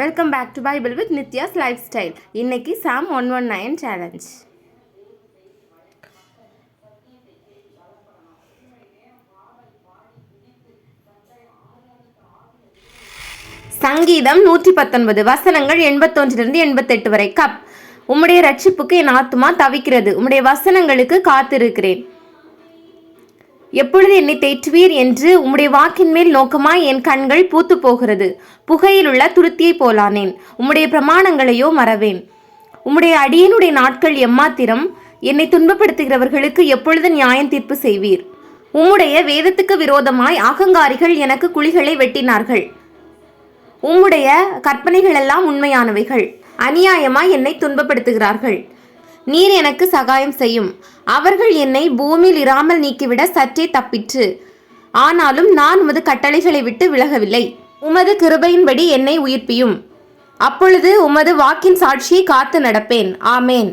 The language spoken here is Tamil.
Welcome back to bible with Nithya's life style. இன்னைக்கு சாம் 119 சேலஞ்ச். சங்கீதம் 119 வசனங்கள் 81 88 வரை. கப், உம்முடைய ரட்சிப்புக்கு என் ஆத்துமா தவிக்கிறது, உம்முடைய வசனங்களுக்கு காத்திருக்கிறேன். எப்பொழுது என்னை தேற்றுவீர் என்று உம்முடைய வாக்கின் மேல் நோக்கமாய் என் கண்கள் பூத்து போகிறது. புகையில் உள்ள துருத்தியை போலானேன், உம்முடைய பிரமாணங்களையோ மறவேன். உம்முடைய அடியனுடைய நாட்கள் எம்மாத்திரம், என்னை துன்பப்படுத்துகிறவர்களுக்கு எப்பொழுது நியாயம் தீர்ப்பு செய்வீர். உம்முடைய வேதத்துக்கு விரோதமாய் அகங்காரிகள் எனக்கு குழிகளை வெட்டினார்கள். உம்முடைய கற்பனைகளெல்லாம் உண்மையானவைகள், அநியாயமாய் என்னை துன்பப்படுத்துகிறார்கள். நீர் எனக்கு சகாயம் செய்யும். அவர்கள் என்னை பூமியில் இராமல் நீக்கிவிட சற்றே தப்பிற்று. ஆனாலும் நான் உமது கட்டளைகளை விட்டு விலகவில்லை. உமது கிருபையின்படி என்னை உயிர்ப்பியும். அப்பொழுது உமது வாக்கின் சாட்சியை காத்து நடப்பேன். ஆமேன்.